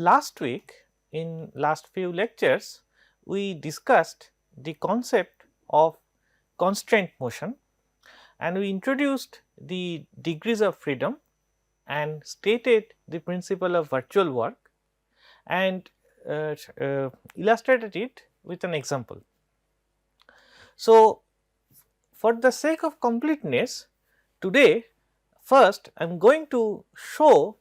Last week, in last few lectures, we discussed the concept of constraint motion and we introduced the degrees of freedom and stated the principle of virtual work and illustrated it with an example. So, for the sake of completeness, today first I am going to show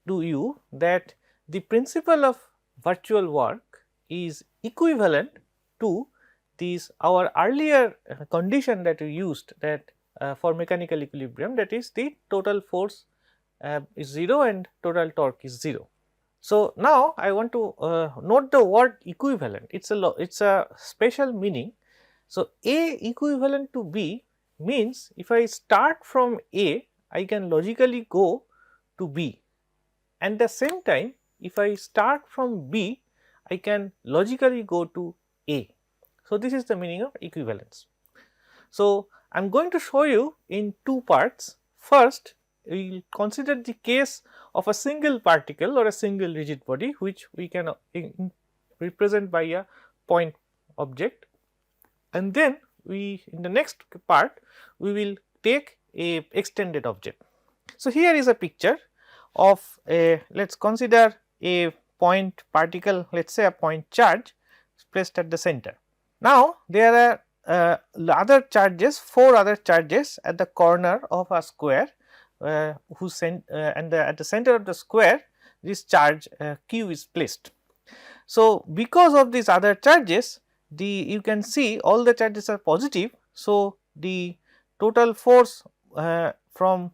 to you that the principle of virtual work is equivalent to this our earlier condition that we used, that for mechanical equilibrium, that is the total force is 0 and total torque is 0. So, now I want to note the word equivalent, it is a special meaning. So, A equivalent to B means if I start from A, I can logically go to B, and the same time if I start from B, I can logically go to A. So, this is the meaning of equivalence. So, I am going to show you in two parts. First, we will consider the case of a single particle or a single rigid body, which we can represent by a point object, and then we in the next part we will take a extended object. So, here is a picture of a, let us consider a point particle, let us say a point charge placed at the center. Now, there are other charges, 4 other charges at the corner of a square and at the center of the square this charge q is placed. So, because of these other charges, you can see all the charges are positive. So, the total force from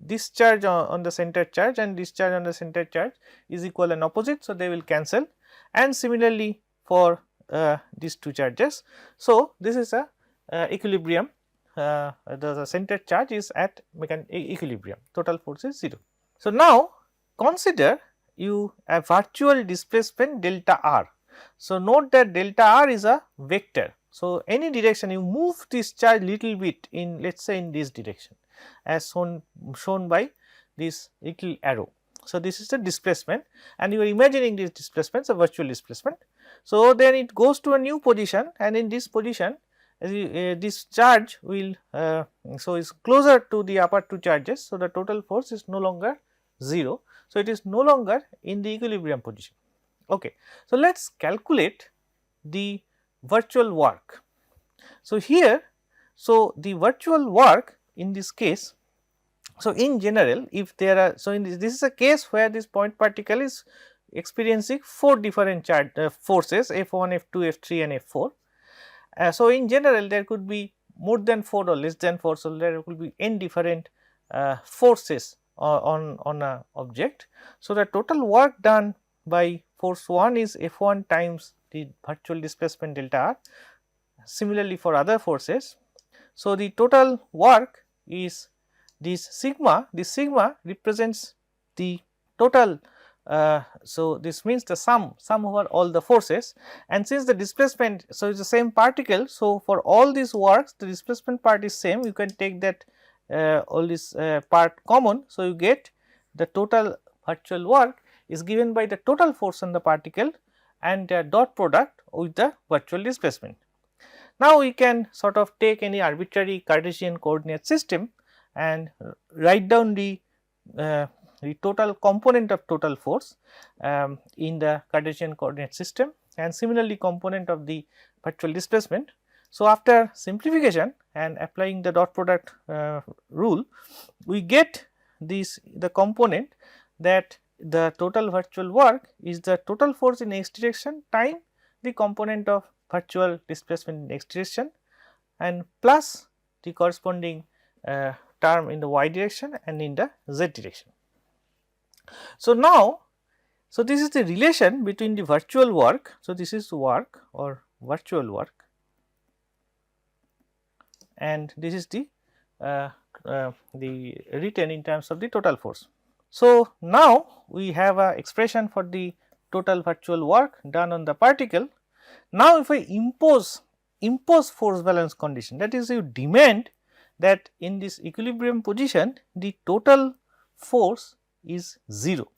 this charge on the center charge and this charge on the center charge is equal and opposite. So, they will cancel, and similarly for these two charges. So, this is a equilibrium, the center charge is at equilibrium, total force is 0. So, now consider you a virtual displacement delta r. So, note that delta r is a vector. So, any direction you move this charge little bit in, let us say in this direction, as shown by this little arrow. So, this is the displacement, and you are imagining this displacement, a virtual displacement. So, then it goes to a new position, and in this position this charge will so is closer to the upper two charges. So, the total force is no longer 0. So, it is no longer in the equilibrium position. Okay. So, let us calculate the virtual work. So, here, so the virtual work in this case, so in general if there are, so in this is a case where this point particle is experiencing 4 different charge forces F1, F2, F3 and F4. So, in general there could be more than 4 or less than 4. So, there could be n different forces on a object. So, the total work done by force 1 is F1 times the virtual displacement delta r. Similarly, for other forces. So, the total work is this sigma represents the total. So, this means the sum over all the forces, and since the displacement, so it is the same particle. So, for all these works the displacement part is same, you can take that all this part common. So, you get the total virtual work is given by the total force on the particle and dot product with the virtual displacement. Now, we can sort of take any arbitrary Cartesian coordinate system and write down the total component of total force in the Cartesian coordinate system, and similarly component of the virtual displacement. So, after simplification and applying the dot product rule, we get the component that the total virtual work is the total force in x direction time the component of virtual displacement in x direction and plus the corresponding term in the y direction and in the z direction. So, now, so this is the relation between the virtual work. So, this is work or virtual work, and this is the written in terms of the total force. So, now we have a expression for the total virtual work done on the particle. Now, if I impose force balance condition, that is, you demand that in this equilibrium position the total force is 0.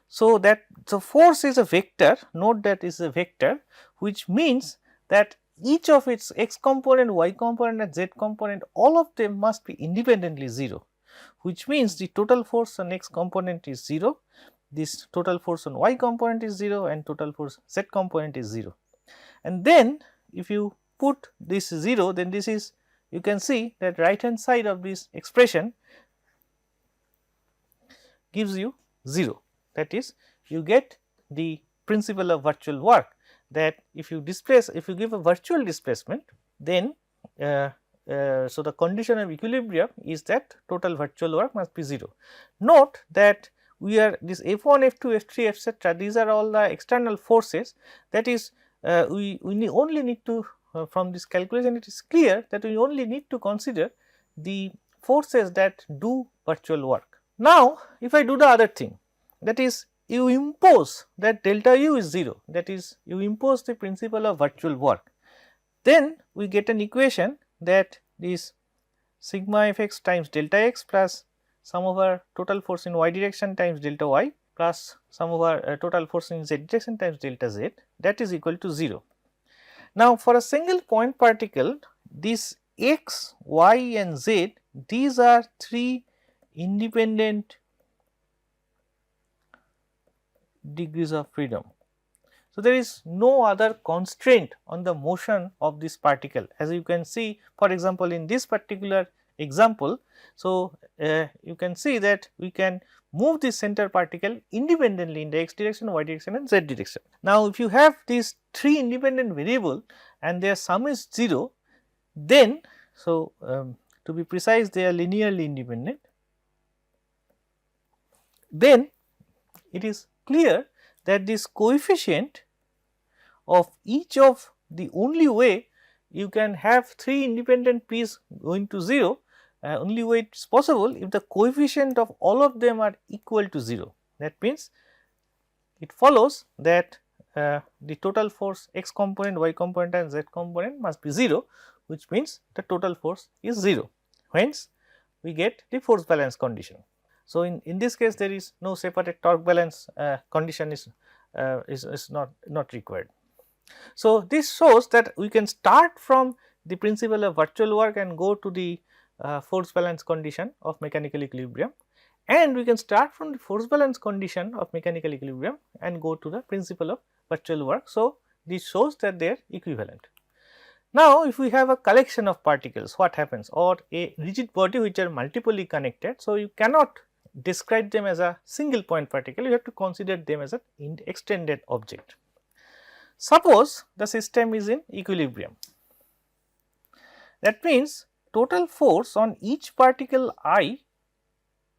So, that the force is a vector, note that is a vector, which means that each of its x component, y component and z component, all of them must be independently 0, which means the total force on x component is 0, this total force on y component is 0 and total force z component is 0. And then if you put this 0, then this is, you can see that right hand side of this expression gives you 0, that is you get the principle of virtual work, that if you displace, if you give a virtual displacement, then so the condition of equilibrium is that total virtual work must be 0. Note that we are this F1, F2, F3 etc., these are all the external forces, that is we only need to from this calculation it is clear that we only need to consider the forces that do virtual work. Now, if I do the other thing, that is you impose that delta u is 0, that is you impose the principle of virtual work, then we get an equation that this sigma fx times delta x plus sum over total force in y direction times delta y plus sum over total force in z direction times delta z, that is equal to 0. Now, for a single point particle, this x, y and z, these are 3 independent degrees of freedom. So, there is no other constraint on the motion of this particle, as you can see, for example, in this particular example. So, you can see that we can move this center particle independently in the x direction, y direction and z direction. Now, if you have these 3 independent variable and their sum is 0, then so to be precise, they are linearly independent, then it is clear that this coefficient of each of the only way you can have 3 independent p's going to 0, only way it is possible if the coefficient of all of them are equal to 0. That means, it follows that the total force x component, y component and z component must be 0, which means the total force is 0, hence we get the force balance condition. So, in this case there is no separate torque balance condition is not required. So, this shows that we can start from the principle of virtual work and go to the force balance condition of mechanical equilibrium, and we can start from the force balance condition of mechanical equilibrium and go to the principle of virtual work. So, this shows that they are equivalent. Now, if we have a collection of particles, what happens, or a rigid body which are multiply connected. So, you cannot describe them as a single point particle, you have to consider them as an extended object. Suppose the system is in equilibrium, that means total force on each particle I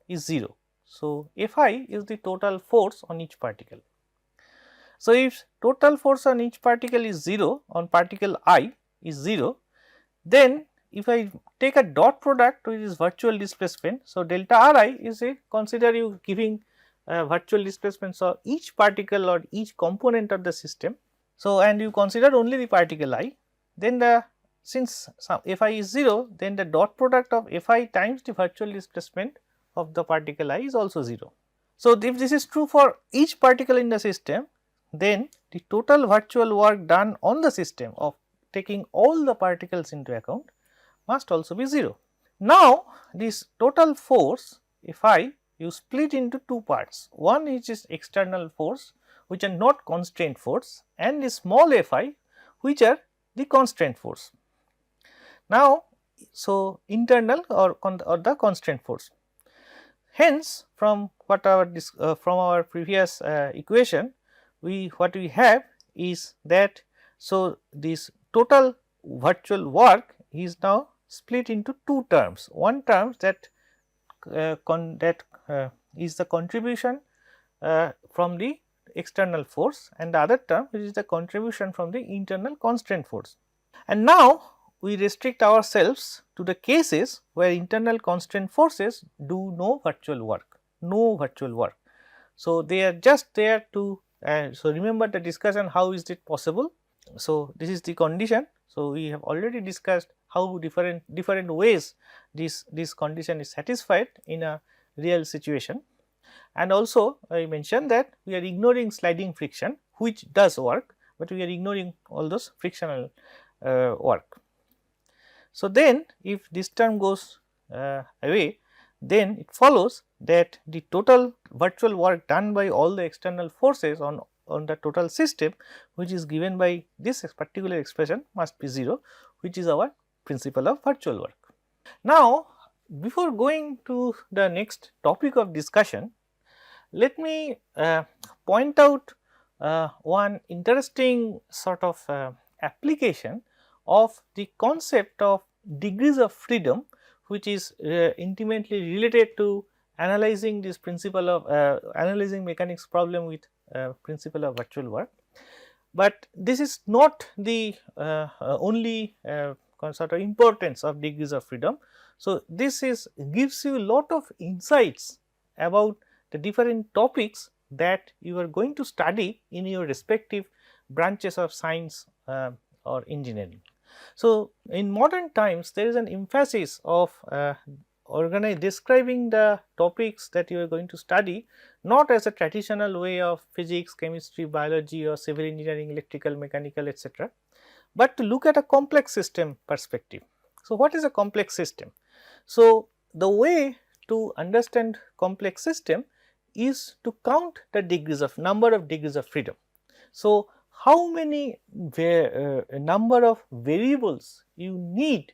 is 0. So, Fi is the total force on each particle. So, if total force on each particle is 0 on particle I is 0, then if I take a dot product which is virtual displacement. So, delta Ri is a, consider you giving virtual displacement. So, each particle or each component of the system. So, and you consider only the particle I, then the since Fi is 0, then the dot product of Fi times the virtual displacement of the particle I is also 0. So, if this is true for each particle in the system, then the total virtual work done on the system of taking all the particles into account must also be 0. Now, this total force Fi you split into 2 parts, one is external force which are not constraint force, and the small Fi which are the constraint force. Now, so internal or the constraint force. Hence, from what our previous equation, what we have is that, so this total virtual work is now split into 2 terms. One term that is the contribution from the external force, and the other term which is the contribution from the internal constraint force. And now, we restrict ourselves to the cases where internal constraint forces do no virtual work, So, they are just there to so remember the discussion how is it possible. So, this is the condition. So, we have already discussed how different ways this condition is satisfied in a real situation, and also I mentioned that we are ignoring sliding friction, which does work, but we are ignoring all those frictional work. So, then if this term goes away, then it follows that the total virtual work done by all the external forces on the total system, which is given by this particular expression, must be 0, which is our principle of virtual work. Now, before going to the next topic of discussion, let me point out one interesting sort of application of the concept of degrees of freedom, which is intimately related to analyzing this principle of analyzing mechanics problem with principle of virtual work. But this is not the only sort of importance of degrees of freedom. So, this is gives you a lot of insights about the different topics that you are going to study in your respective branches of science or engineering. So, in modern times there is an emphasis of describing the topics that you are going to study not as a traditional way of physics, chemistry, biology or civil engineering, electrical, mechanical, etc., but to look at a complex system perspective. So, what is a complex system? So, the way to understand complex system is to count the degrees of number of degrees of freedom. So, how many number of variables you need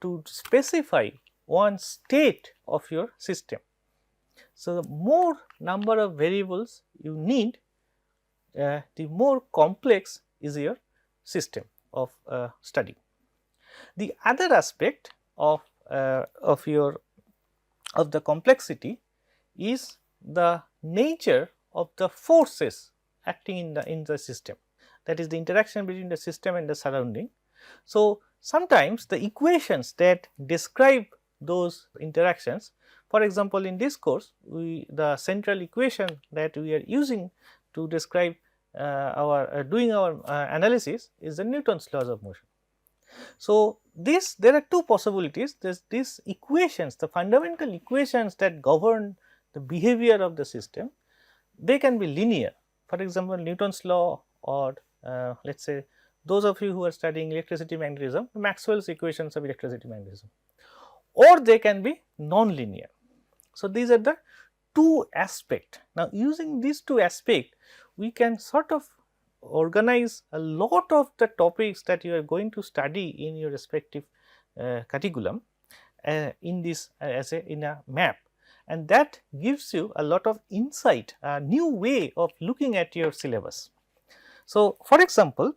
to specify one state of your system. So, the more number of variables you need, the more complex is your system of study. The other aspect of the complexity is the nature of the forces acting in the system, that is the interaction between the system and the surrounding. So, sometimes the equations that describe those interactions, for example, in this course the central equation that we are using to describe doing our analysis is the Newton's laws of motion. So, there are two possibilities. These equations, the fundamental equations that govern the behavior of the system, they can be linear. For example, Newton's law, or let us say those of you who are studying electricity magnetism, Maxwell's equations of electricity magnetism, or they can be non-linear. So, these are the two aspects. Now, using these two aspects, we can sort of organize a lot of the topics that you are going to study in your respective curriculum in this in a map, and that gives you a lot of insight, a new way of looking at your syllabus. So, for example,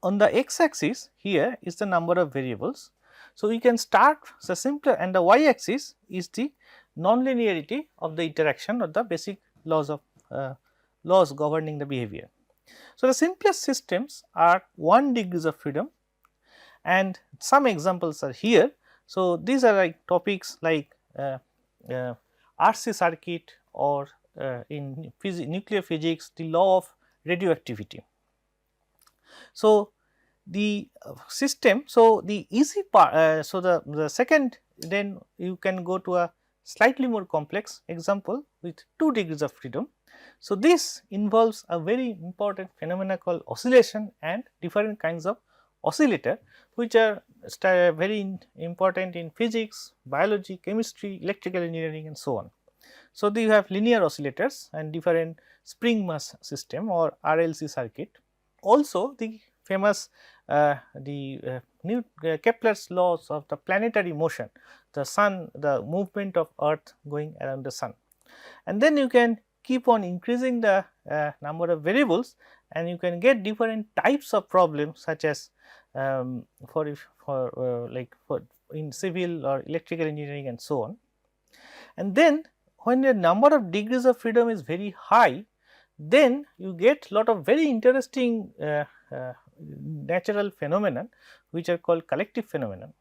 on the x axis here is the number of variables. So, we can start the simpler, and the y axis is the non-linearity of the interaction or the basic laws of laws governing the behavior. So, the simplest systems are 1 degrees of freedom, and some examples are here. So, these are like topics like RC circuit, or in nuclear physics the law of radioactivity. So, the system, so the easy part, so the second, then you can go to a slightly more complex example with 2 degrees of freedom. So, this involves a very important phenomena called oscillation and different kinds of oscillator, which are very important in physics, biology, chemistry, electrical engineering and so on. So, you have linear oscillators and different spring mass system or RLC circuit. Also, the famous Kepler's laws of the planetary motion, the sun, the movement of earth going around the sun, and then you can keep on increasing the number of variables, and you can get different types of problems, such as in civil or electrical engineering and so on. And then when the number of degrees of freedom is very high, then you get lot of very interesting natural phenomenon which are called collective phenomenon.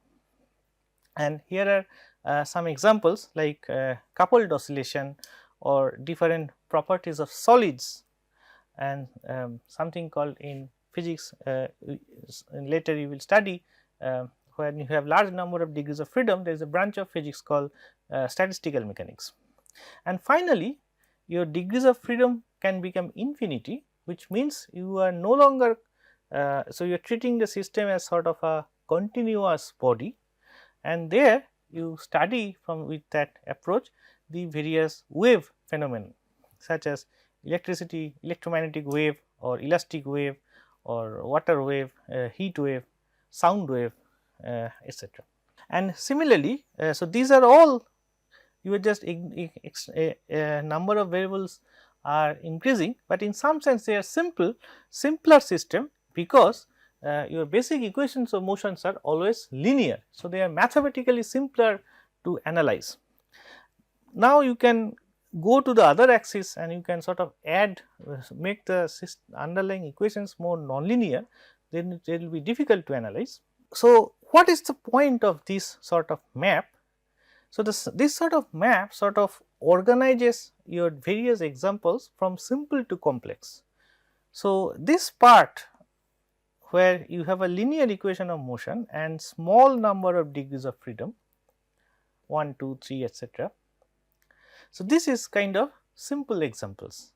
And here are some examples like coupled oscillation or different properties of solids, and something called in physics later you will study when you have large number of degrees of freedom, there is a branch of physics called statistical mechanics. And finally, your degrees of freedom can become infinity, which means you are no longer, so you are treating the system as sort of a continuous body, and there you study from with that approach the various wave phenomena such as electricity, electromagnetic wave or elastic wave or water wave, heat wave, sound wave, etc. And similarly, so these are all, you are just number of variables are increasing, but in some sense they are simpler system, because your basic equations of motions are always linear. So, they are mathematically simpler to analyze. Now, you can go to the other axis and you can sort of add, make the underlying equations more nonlinear, then it will be difficult to analyze. So, what is the point of this sort of map? So, this sort of map sort of organizes your various examples from simple to complex. So, this part where you have a linear equation of motion and small number of degrees of freedom 1, 2, 3 etc. So, this is kind of simple examples.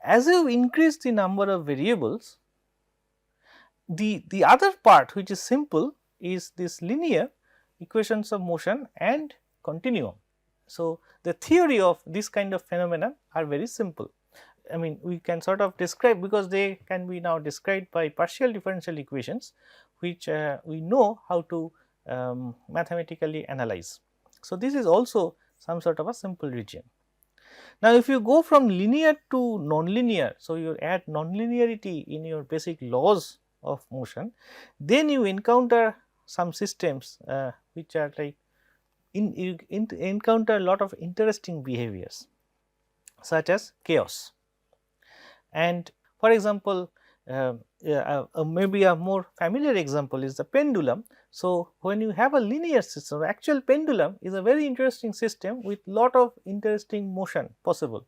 As you increase the number of variables, the other part which is simple is this linear equations of motion and continuum. So, the theory of this kind of phenomena are very simple. I mean, we can sort of describe, because they can be now described by partial differential equations, which we know how to mathematically analyze. So, this is also some sort of a simple region. Now, if you go from linear to nonlinear, so you add nonlinearity in your basic laws of motion, then you encounter some systems which are like you encounter a lot of interesting behaviors such as chaos. And for example, maybe a more familiar example is the pendulum. So, when you have a linear system, the actual pendulum is a very interesting system with lot of interesting motion possible.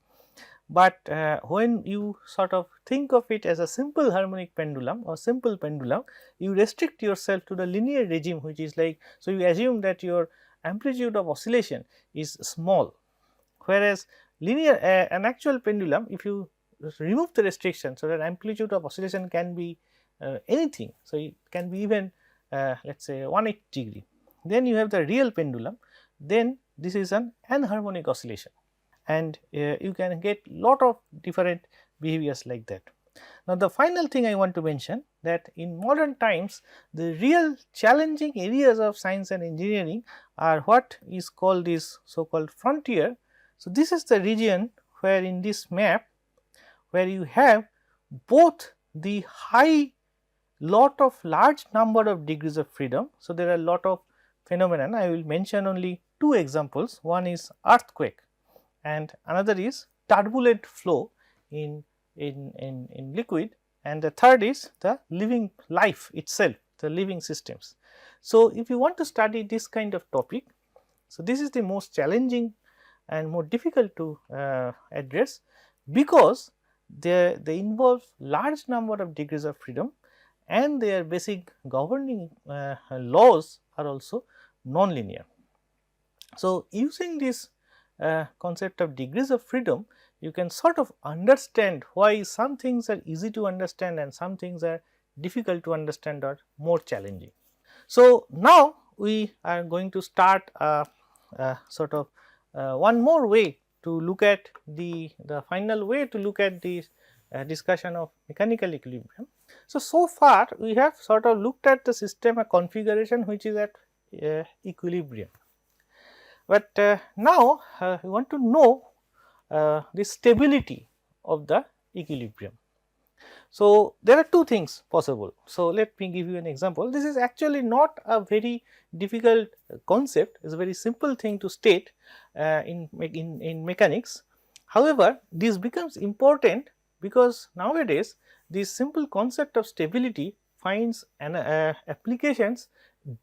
But when you sort of think of it as a simple harmonic pendulum or simple pendulum, you restrict yourself to the linear regime, which is like, so you assume that your amplitude of oscillation is small, whereas linear an actual pendulum, if you remove the restriction, so that amplitude of oscillation can be anything. So, it can be even let us say 180 degree. Then you have the real pendulum, then this is an anharmonic oscillation, and you can get lot of different behaviors like that. Now, the final thing I want to mention, that in modern times the real challenging areas of science and engineering are what is called this so called frontier. So, this is the region where in this map, where you have both the large number of degrees of freedom. So, there are lot of phenomena. I will mention only two examples. One is earthquake and another is turbulent flow in liquid, and the third is the living life itself, the living systems. So, if you want to study this kind of topic, so this is the most challenging and more difficult to address, because they involve large number of degrees of freedom and their basic governing laws are also nonlinear. So, using this concept of degrees of freedom, you can sort of understand why some things are easy to understand and some things are difficult to understand or more challenging. So, now we are going to start sort of one more way to look at the final way to look at the discussion of mechanical equilibrium. So far we have sort of looked at the system a configuration which is at equilibrium, but now we want to know the stability of the equilibrium. So, there are two things possible. So, let me give you an example. This is actually not a very difficult concept, it is a very simple thing to state in mechanics. However, this becomes important because nowadays this simple concept of stability finds applications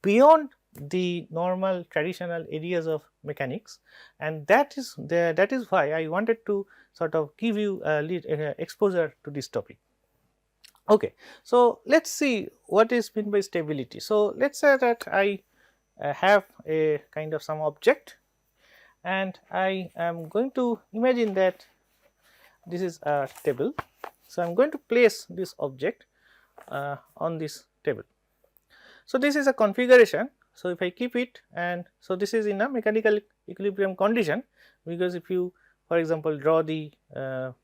beyond the normal traditional areas of mechanics, and that is why I wanted to sort of give you a exposure to this topic. Okay. So, let us see what is meant by stability. So, let us say that I have a kind of some object and I am going to imagine that this is a table. So, I am going to place this object on this table. So, this is a configuration. So, if I keep it, and so this is in a mechanical equilibrium condition, because if you for example draw the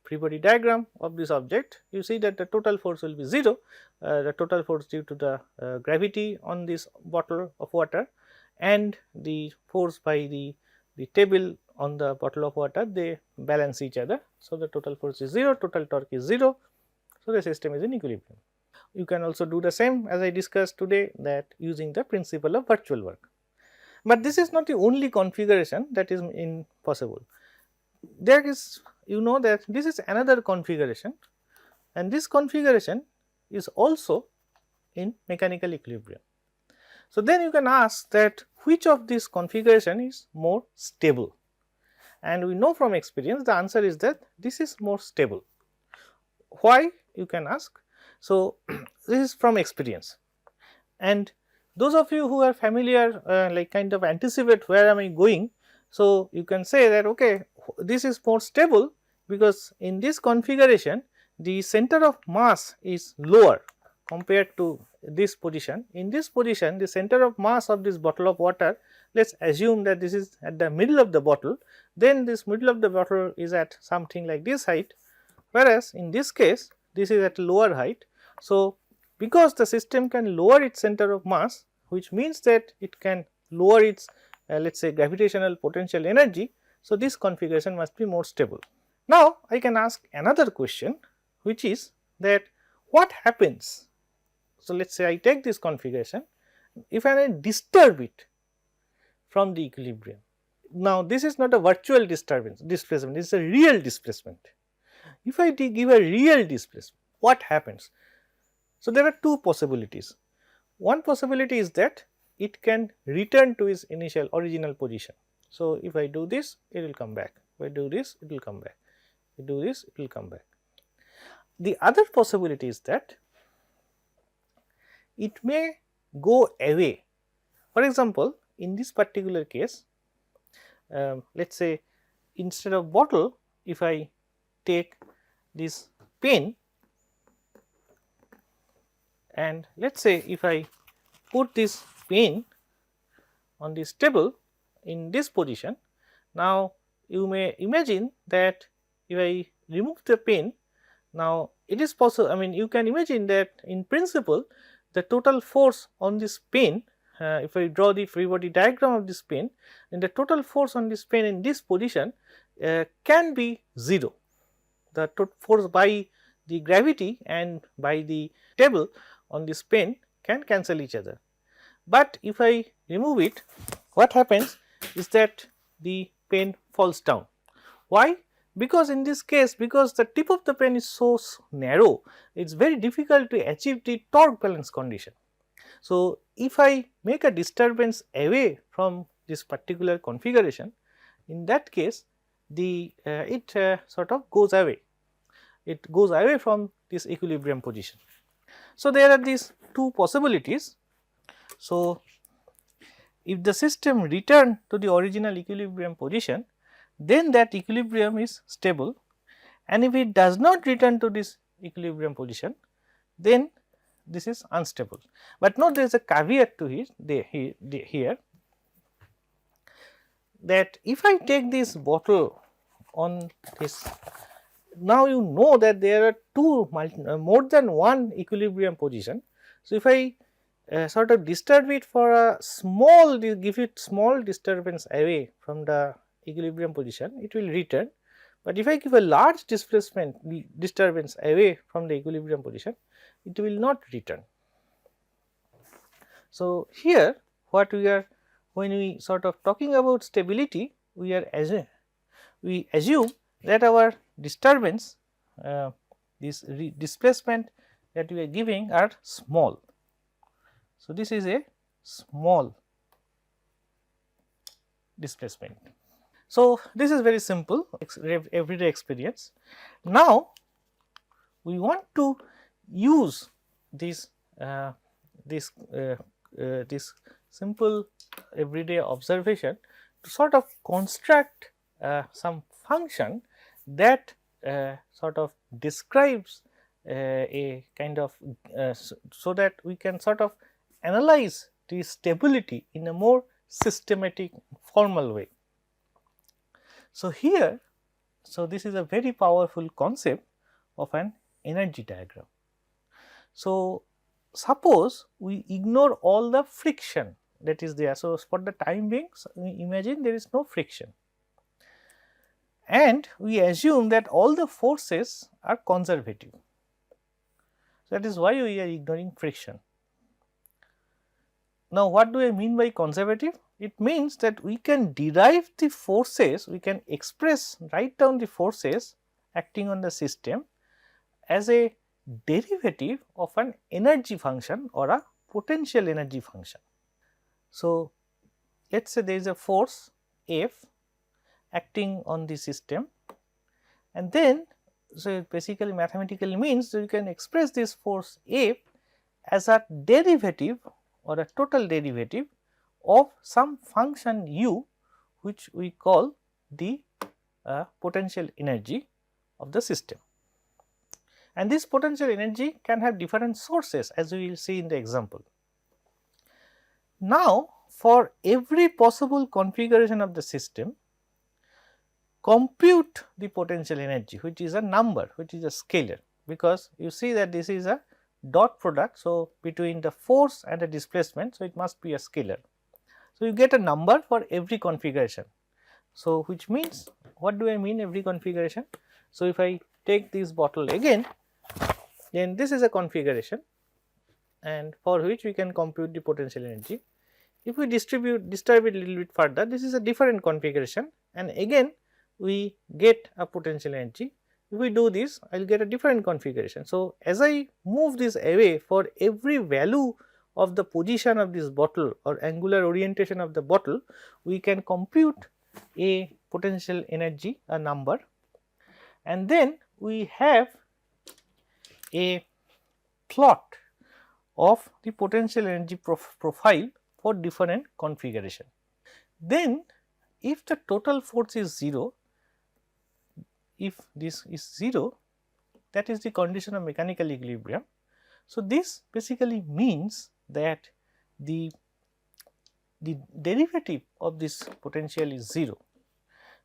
free body diagram of this object, you see that the total force will be 0, the total force due to the gravity on this bottle of water and the force by the table on the bottle of water, they balance each other. So, the total force is 0, total torque is 0. So, the system is in equilibrium. You can also do the same as I discussed today, that using the principle of virtual work. But this is not the only configuration that is possible. There is, you know, that this is another configuration, and this configuration is also in mechanical equilibrium. So, then you can ask that which of this configuration is more stable, and we know from experience the answer is that this is more stable. Why, you can ask? So, this is from experience, and those of you who are familiar like kind of anticipate where am I going. So, you can say that okay, this is more stable because in this configuration the center of mass is lower compared to this position. In this position, the center of mass of this bottle of water, let us assume that this is at the middle of the bottle, then this middle of the bottle is at something like this height, whereas in this case this is at lower height. So, because the system can lower its center of mass, which means that it can lower its let us say gravitational potential energy. So, this configuration must be more stable. Now, I can ask another question, which is that what happens. So, let us say I take this configuration, if I disturb it from the equilibrium. Now, this is not a virtual displacement, this is a real displacement. If I give a real displacement, what happens? So, there are two possibilities. One possibility is that it can return to its initial original position. So, if I do this, it will come back. If I do this, it will come back. If I do this, it will come back. The other possibility is that it may go away. For example, in this particular case, let us say instead of bottle, if I take this pen, and let us say if I put this pen on this table in this position. Now, you may imagine that if I remove the pen, now it is possible, I mean you can imagine that in principle the total force on this pen, if I draw the free body diagram of this pen, then the total force on this pen in this position can be 0. The force by the gravity and by the table on this pen can cancel each other. But if I remove it, what happens is that the pen falls down. Why? Because in this case, because the tip of the pen is so narrow, it is very difficult to achieve the torque balance condition. So, if I make a disturbance away from this particular configuration, in that case the it sort of goes away, it goes away from this equilibrium position. So, there are these two possibilities. So, if the system return to the original equilibrium position, then that equilibrium is stable, and if it does not return to this equilibrium position, then this is unstable. But note there is a caveat to it here, that if I take this bottle on this, now you know that there are more than one equilibrium position. So, if I sort of disturb it for a small, give it small disturbance away from the equilibrium position, it will return. But if I give a large disturbance away from the equilibrium position, it will not return. So, here what we are, when we sort of talking about stability, we assume that our disturbance, this displacement that we are giving are small. So, this is a small displacement. So, this is very simple everyday experience. Now, we want to use this this simple everyday observation to sort of construct some function that sort of describes a kind of so that we can sort of analyze the stability in a more systematic formal way. So, here this is a very powerful concept of an energy diagram. So, suppose we ignore all the friction that is there. So, for the time being we imagine there is no friction and we assume that all the forces are conservative. So, that is why we are ignoring friction. Now, what do I mean by conservative? It means that we can derive the forces, we can write down the forces acting on the system as a derivative of an energy function or a potential energy function. So, let us say there is a force F acting on the system, and then so it basically mathematically means that you can express this force F as a derivative or a total derivative of some function u, which we call the potential energy of the system. And this potential energy can have different sources, as we will see in the example. Now, for every possible configuration of the system, compute the potential energy, which is a number, which is a scalar, because you see that this is a dot product. So, between the force and the displacement, so it must be a scalar. So, you get a number for every configuration. So, which means, what do I mean every configuration? So, if I take this bottle again, then this is a configuration and for which we can compute the potential energy. If we disturb it a little bit further, this is a different configuration and again we get a potential energy. If we do this, I will get a different configuration. So, as I move this away, for every value of the position of this bottle or angular orientation of the bottle, we can compute a potential energy, a number, and then we have a plot of the potential energy profile for different configuration. Then if the total force is 0, if this is 0, that is the condition of mechanical equilibrium. So, this basically means that the derivative of this potential is 0.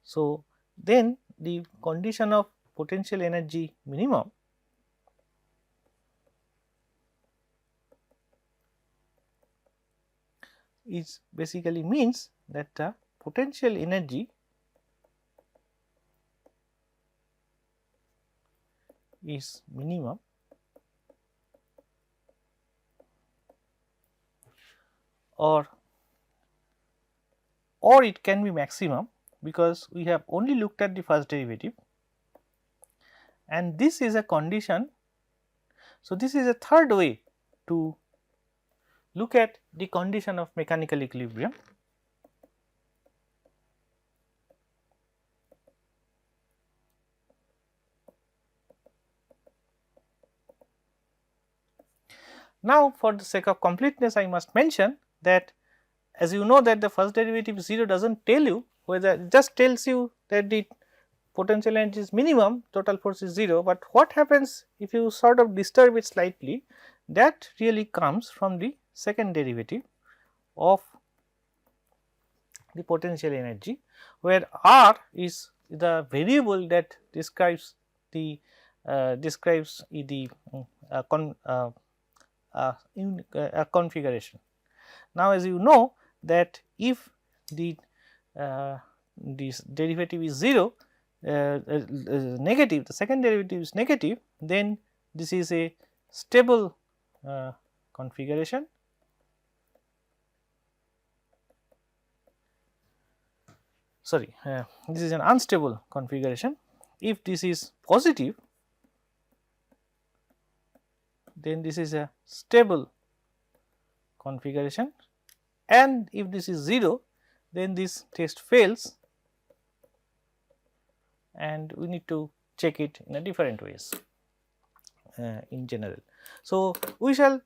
So, then the condition of potential energy minimum is basically means that the potential energy is minimum or it can be maximum, because we have only looked at the first derivative and this is a condition. So, this is a third way to look at the condition of mechanical equilibrium. Now, for the sake of completeness, I must mention that as you know that the first derivative 0 does not tell you whether, it just tells you that the potential energy is minimum, total force is 0, but what happens if you sort of disturb it slightly, that really comes from the second derivative of the potential energy, where R is the variable that describes the configuration. Now, as you know that if the this derivative is 0, negative, the second derivative is negative, then this is a stable configuration. Sorry, this is an unstable configuration. If this is positive, then this is a stable configuration, and if this is 0, then this test fails and we need to check it in a different ways in general. So, we shall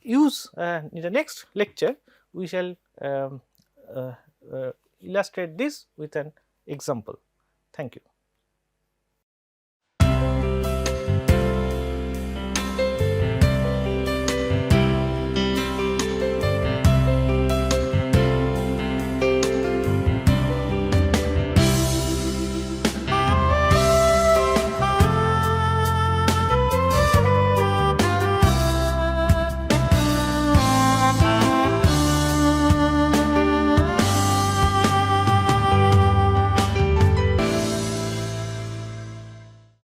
use in the next lecture, we shall illustrate this with an example. Thank you.